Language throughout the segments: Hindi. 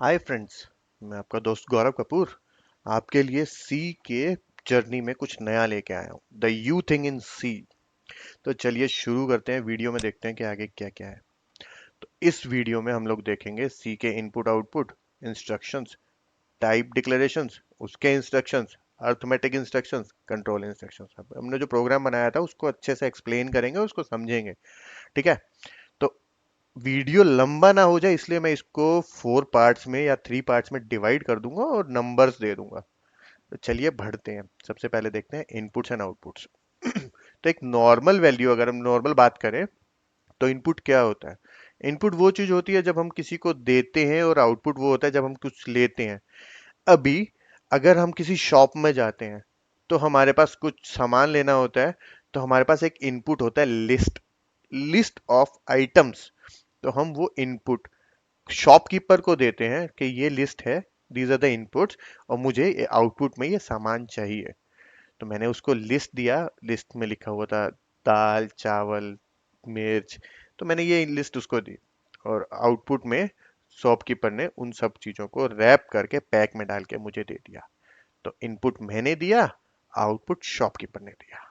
Hi friends. मैं आपका दोस्त गौरव कपूर आपके लिए सी के जर्नी में कुछ नया लेके आया हूँ। द यू थिंग इन सी। तो चलिए शुरू करते हैं। वीडियो में देखते हैं कि आगे क्या क्या है। तो इस वीडियो में हम लोग देखेंगे सी के input output, instructions, type declarations, उसके instructions, arithmetic instructions, control instructions. हमने जो प्रोग्राम बनाया था उसको अच्छे से एक्सप्लेन करेंगे, उसको समझेंगे। ठीक है। तो वीडियो लंबा ना हो जाए इसलिए मैं इसको 4 पार्ट्स में या 3 पार्ट्स में डिवाइड कर दूंगा और नंबर्स दे दूंगा। तो चलिए बढ़ते हैं। सबसे पहले देखते हैं इनपुट्स एंड आउटपुट्स। तो एक नॉर्मल वैल्यू, अगर हम नॉर्मल बात करें तो इनपुट क्या होता है? इनपुट वो चीज होती है जब हम किसी को देते हैं, और आउटपुट वो होता है जब हम कुछ लेते हैं। अभी अगर हम किसी शॉप में जाते हैं तो हमारे पास कुछ सामान लेना होता है, तो हमारे पास एक इनपुट होता है लिस्ट, लिस्ट ऑफ आइटम्स। तो हम वो इनपुट शॉपकीपर को देते हैं कि ये लिस्ट है, दीज आर द इनपुट्स, और मुझे आउटपुट में ये सामान चाहिए। तो मैंने उसको लिस्ट दिया। लिस्ट में लिखा हुआ था दाल, चावल, मिर्च। तो मैंने ये लिस्ट उसको दी, और आउटपुट में शॉपकीपर ने उन सब चीजों को रैप करके पैक में डाल के मुझे दे दिया। तो इनपुट मैंने दिया, आउटपुट शॉपकीपर ने दिया।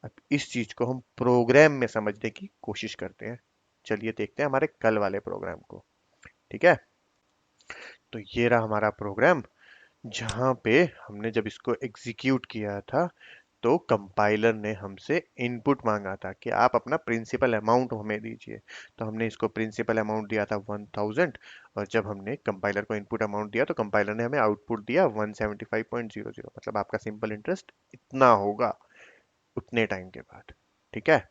अब इस चीज को हम प्रोग्राम में समझने की कोशिश करते हैं। चलिए देखते हैं हमारे कल वाले प्रोग्राम को। ठीक है। तो ये रहा हमारा प्रोग्राम, जहाँ पे हमने जब इसको एग्जीक्यूट किया था तो कंपाइलर ने हमसे इनपुट मांगा था कि आप अपना प्रिंसिपल अमाउंट हमें दीजिए। तो हमने इसको प्रिंसिपल अमाउंट दिया था 1000, और जब हमने कंपाइलर को इनपुट अमाउंट दिया तो कंपाइलर ने हमें आउटपुट दिया 175.00। मतलब आपका सिंपल इंटरेस्ट इतना होगा उतने टाइम के बाद। ठीक है।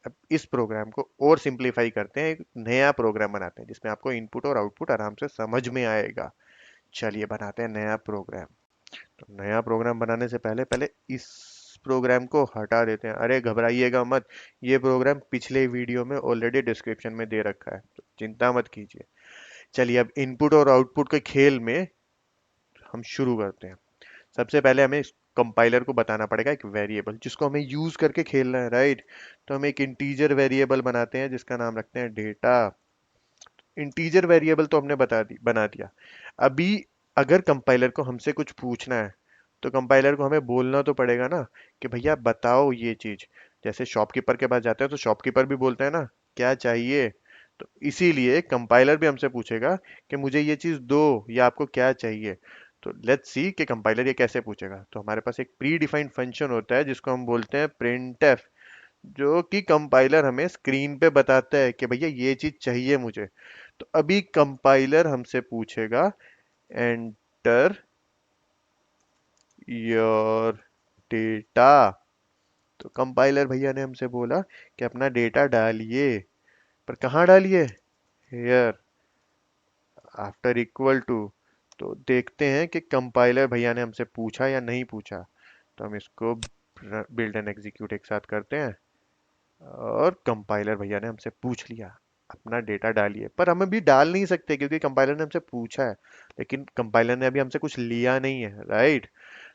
अब इस प्रोग्राम को और सिंप्लीफाई करते हैं, एक नया प्रोग्राम बनाते हैं जिसमें आपको इनपुट और आउटपुट आराम से समझ में आएगा। चलिए बनाते हैं नया प्रोग्राम। तो नया प्रोग्राम बनाने से पहले पहले इस प्रोग्राम को हटा देते हैं। अरे घबराइएगा मत, ये प्रोग्राम पिछले वीडियो में ऑलरेडी डिस्क्रिप्शन में दे रखा है, तो चिंता मत कीजिए। चलिए अब इनपुट और आउटपुट के खेल में हम शुरू करते हैं। सबसे पहले हमें कंपाइलर को बताना पड़ेगा एक वेरिएबल जिसको हमें यूज करके खेलना है, राइट। तो हम एक इंटीजर वेरिएबल बनाते हैं जिसका नाम रखते हैं डेटा। इंटीजर वेरिएबल तो हमने बना दिया। अभी अगर कंपाइलर को हमसे कुछ पूछना है तो कंपाइलर को हमें बोलना तो पड़ेगा ना कि भैया बताओ ये चीज। जैसे शॉपकीपर के पास जाते हैं तो शॉपकीपर भी बोलते हैं ना क्या चाहिए। तो इसीलिए कंपाइलर भी हमसे पूछेगा कि मुझे ये चीज दो, या आपको क्या चाहिए। तो लेट्स सी कि कंपाइलर ये कैसे पूछेगा। तो हमारे पास एक प्री डिफाइंड फंक्शन होता है जिसको हम बोलते हैं printf, जो कि कंपाइलर हमें स्क्रीन पे बताता है कि भैया ये चीज चाहिए मुझे। तो अभी कंपाइलर हमसे पूछेगा एंटर योर डेटा। तो कंपाइलर भैया ने हमसे बोला कि अपना डेटा डालिए, पर कहाँ डालिए? Here after equal to. तो देखते हैं कि कंपाइलर भैया ने हमसे पूछा या नहीं पूछा। तो हम इसको बिल्ड एंड एग्जीक्यूट एक साथ करते हैं, और कंपाइलर भैया ने हमसे पूछ लिया अपना डेटा डालिए, पर हम अभी डाल नहीं सकते क्योंकि कंपाइलर ने हमसे पूछा है। लेकिन कंपाइलर ने अभी हमसे कुछ लिया नहीं है, राइट।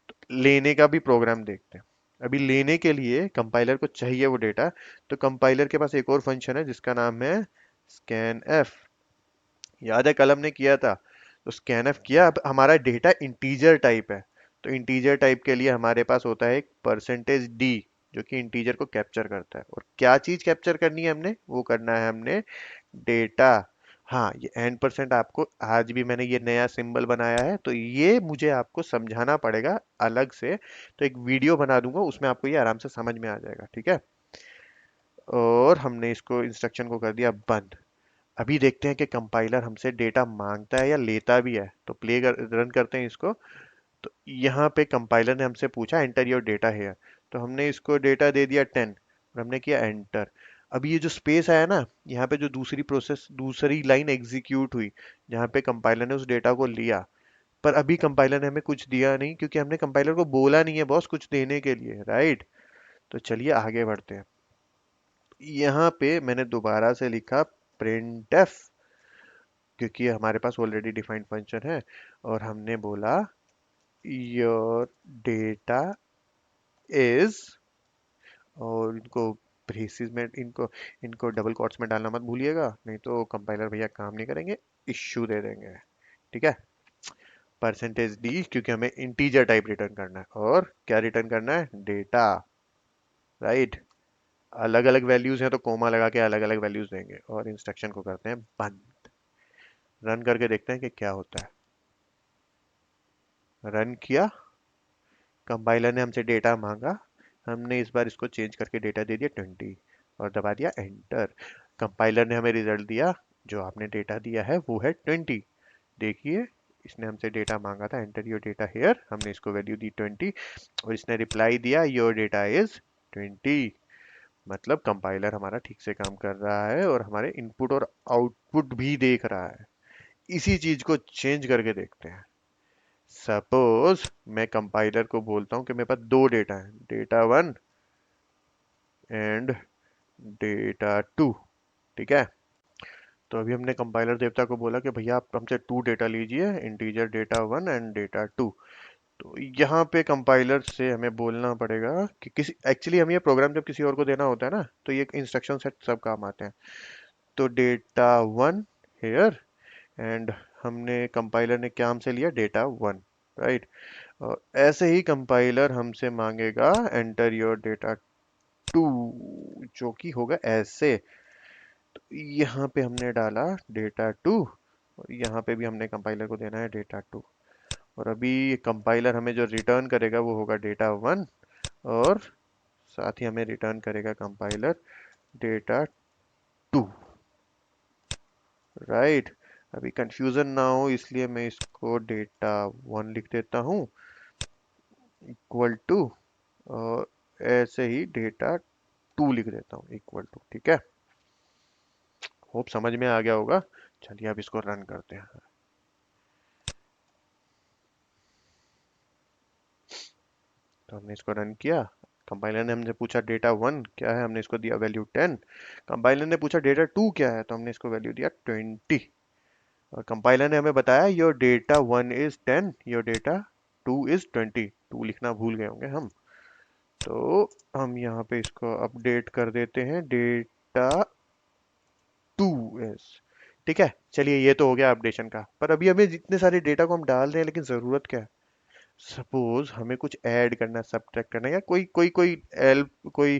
तो लेने का भी प्रोग्राम देखते हैं। अभी लेने के लिए कंपाइलर को चाहिए वो डेटा। तो कंपाइलर के पास एक और फंक्शन है जिसका नाम है स्कैन एफ। याद है कल हमने किया था। तो स्कैन एफ किया। अब हमारा डेटा इंटीजर टाइप है, तो इंटीजर टाइप के लिए हमारे पास होता है एक परसेंटेज डी, जो कि इंटीजर को कैप्चर करता है। और क्या चीज कैप्चर करनी है हमने? वो करना है हमने डेटा। हाँ, ये एंड परसेंट आपको आज भी मैंने ये नया सिंबल बनाया है, तो ये मुझे आपको समझाना पड़ेगा अलग से। तो एक वीडियो बना दूंगा, उसमें आपको ये आराम से समझ में आ जाएगा। ठीक है। और हमने इसको इंस्ट्रक्शन को कर दिया बंद। अभी देखते हैं कि कंपाइलर हमसे डेटा मांगता है या लेता भी है। तो रन करते हैं इसको। तो यहाँ पे कंपाइलर ने हमसे पूछा एंटर योर डेटा हेयर। तो हमने इसको डेटा दे दिया 10, और हमने किया एंटर। अभी ये जो स्पेस आया ना, यहाँ पे जो दूसरी लाइन एग्जीक्यूट हुई, जहाँ पे कंपाइलर ने उस डेटा को लिया। पर अभी कंपाइलर ने हमें कुछ दिया नहीं क्योंकि हमने कंपाइलर को बोला नहीं है बॉस कुछ देने के लिए, राइट। तो चलिए आगे बढ़ते हैं। यहाँ पे मैंने दोबारा से लिखा printf, क्योंकि हमारे पास ऑलरेडी डिफाइंड फंक्शन है। और हमने बोला योर डेटा इज, और इनको ब्रेसिस में, इनको इनको डबल कोट्स में डालना मत भूलिएगा, नहीं तो कंपाइलर भैया काम नहीं करेंगे, इश्यू दे देंगे। ठीक है। परसेंटेज डी क्योंकि हमें इंटीजर टाइप रिटर्न करना है, और क्या रिटर्न करना है, डेटा, राइट। अलग अलग वैल्यूज हैं तो कोमा लगा के अलग अलग वैल्यूज देंगे, और इंस्ट्रक्शन को करते हैं बंद। रन करके देखते हैं कि क्या होता है। रन किया, कंपाइलर ने हमसे डेटा मांगा, हमने इस बार इसको चेंज करके डेटा दे दिया 20 और दबा दिया एंटर। कंपाइलर ने हमें रिजल्ट दिया, जो आपने डेटा दिया है वो है 20। देखिए, इसने हमसे डेटा मांगा था, एंटर योर डेटा हेयर, हमने इसको वैल्यू दी 20 और इसने रिप्लाई दिया योर डेटा इज 20। मतलब कंपाइलर हमारा ठीक से काम कर रहा है और हमारे इनपुट और आउटपुट भी देख रहा है। इसी चीज को चेंज करके देखते हैं। सपोज मैं कंपाइलर को बोलता हूँ कि मेरे पास दो डेटा है, data one and data two, ठीक है। तो अभी हमने कंपाइलर देवता को बोला कि भैया आप हमसे टू डेटा लीजिए, integer data one and data two. तो यहाँ पे कंपाइलर से हमें बोलना पड़ेगा कि किसी, एक्चुअली हम ये प्रोग्राम जब किसी और को देना होता है ना, तो ये इंस्ट्रक्शन सेट सब काम आते हैं। तो डेटा वन हेयर, एंड हमने कंपाइलर ने क्या हमसे लिया, डेटा वन, राइट। और ऐसे ही कंपाइलर हमसे मांगेगा एंटर योर डेटा टू, जो कि होगा ऐसे। तो यहाँ पे हमने डाला डेटा टू, और यहाँ पे भी हमने कंपाइलर को देना है डेटा टू। और अभी कंपाइलर हमें जो रिटर्न करेगा वो होगा डेटा वन, और साथ ही हमें रिटर्न करेगा कंपाइलर डेटा टू, राइट। अभी कंफ्यूजन ना हो इसलिए मैं इसको डेटा वन लिख देता हूँ इक्वल टू, और ऐसे ही डेटा टू लिख देता हूँ इक्वल टू, ठीक है। होप समझ में आ गया होगा। चलिए अब इसको रन करते हैं। तो हमने इसको रन किया, कंपाइलर ने हमसे पूछा डेटा वन क्या है, हमने इसको दिया वैल्यू 10। कंपाइलर ने पूछा डेटा टू क्या है, तो हमने इसको वैल्यू दिया 20। और कंपाइलर ने हमें बताया your data one is 10, your data two is 20। Two लिखना भूल गए होंगे हम, तो हम यहाँ पे इसको अपडेट कर देते हैं, डेटा टू इज, ठीक है। चलिए ये तो हो गया अपडेशन का, पर अभी हमें जितने सारे डेटा को हम डाल रहे हैं, लेकिन ज़रूरत क्या है। सपोज हमें कुछ ऐड करना है, सब्ट्रैक्ट करना है, या कोई कोई कोई एल्प कोई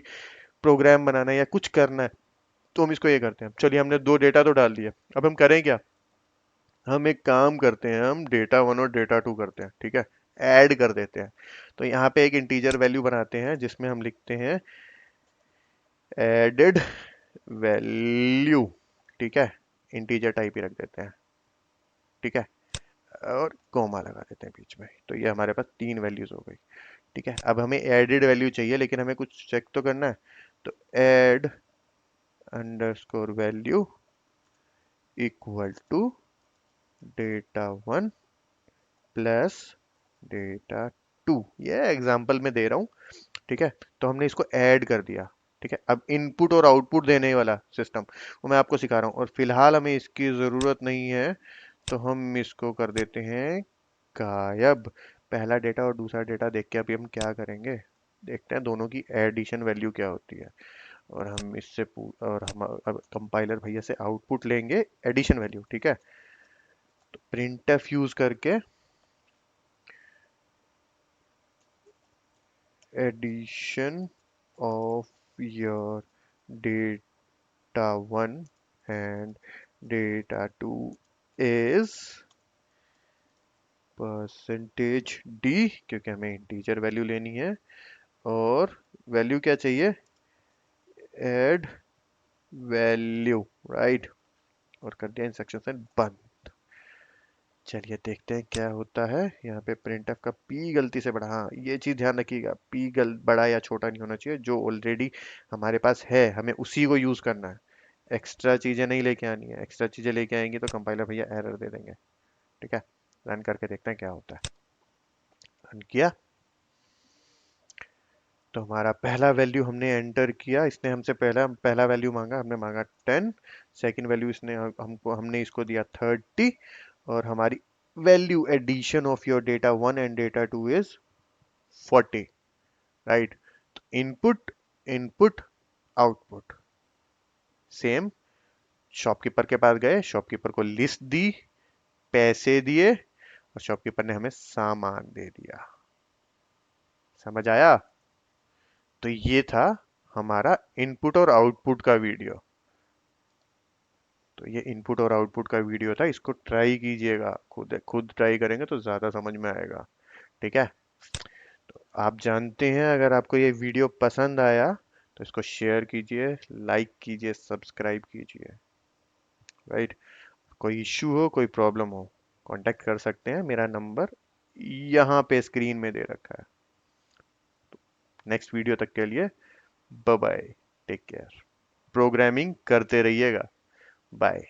प्रोग्राम बनाना है या कुछ करना है, तो हम इसको ये करते हैं। चलिए हमने दो डेटा तो डाल दिया, अब हम करें क्या, हम एक काम करते हैं, हम डेटा वन और डेटा टू करते हैं, ठीक है, ऐड कर देते हैं। तो यहाँ पे एक इंटीजर वैल्यू बनाते हैं जिसमें हम लिखते हैं एडेड वैल्यू, ठीक है, इंटीजर टाइप ही रख देते हैं, ठीक है, और कोमा लगा देते हैं बीच में। तो ये हमारे पास तीन वैल्यूज हो गई, ठीक है। अब हमें एडेड वैल्यू चाहिए, लेकिन हमें कुछ चेक तो करना है। तो add underscore value equal to data one plus data two, ये एग्जांपल में दे रहा हूँ, ठीक है। तो हमने इसको ऐड कर दिया, ठीक है। अब इनपुट और आउटपुट देने वाला सिस्टम वो मैं आपको सिखा रहा हूँ, और फिलहाल हमें इसकी ज़रूरत नहीं है, तो हम इसको कर देते हैं गायब। पहला डेटा और दूसरा डेटा देख के अभी हम क्या करेंगे, देखते हैं दोनों की एडिशन वैल्यू क्या होती है। और हम इससे और हम अब कंपाइलर भैया से आउटपुट लेंगे एडिशन वैल्यू, ठीक है। तो प्रिंटफ यूज करके addition of your data one and data two is percentage D, क्योंकि हमें इंटीजर वैल्यू लेनी है, और वैल्यू क्या चाहिए, एड वैल्यू, राइट। और कर दिया इंस्ट्रक्शन से बंद। चलिए देखते हैं क्या होता है। यहाँ पे printf का p गलती से बड़ा, हाँ ये चीज ध्यान रखिएगा, p बड़ा या छोटा नहीं होना चाहिए, जो ऑलरेडी हमारे पास है हमें उसी को यूज करना है। एक्स्ट्रा चीजें नहीं लेके आनी है, एक्स्ट्रा चीजें लेके आएंगी तो कंपाइलर भैया एरर दे देंगे, ठीक है। रन करके देखते हैं क्या होता है। रन किया, तो हमारा पहला वैल्यू हमने एंटर किया, इसने हमसे पहला पहला वैल्यू मांगा, हमने मांगा 10। सेकंड वैल्यू इसने हमको हमने इसको दिया 30, और हमारी value addition of your data one and data two is 40, right. तो input input output same. Shopkeeper के पास गए, शॉपकीपर को लिस्ट दी, पैसे दिए और शॉपकीपर ने हमें सामान दे दिया। समझ आया? तो ये था हमारा इनपुट और आउटपुट का वीडियो। तो ये इनपुट और आउटपुट का वीडियो था, इसको ट्राई कीजिएगा, खुद खुद ट्राई करेंगे तो ज़्यादा समझ में आएगा। ठीक है? आप जानते हैं, अगर आपको ये वीडियो पसंद आया तो इसको शेयर कीजिए, लाइक कीजिए, सब्सक्राइब कीजिए। राइट? कोई इश्यू हो, कोई प्रॉब्लम हो, कांटेक्ट कर सकते हैं, मेरा नंबर यहाँ पे स्क्रीन में दे रखा है। नेक्स्ट वीडियो तक के लिए bye bye, take care, programming करते रहिएगा। बाय।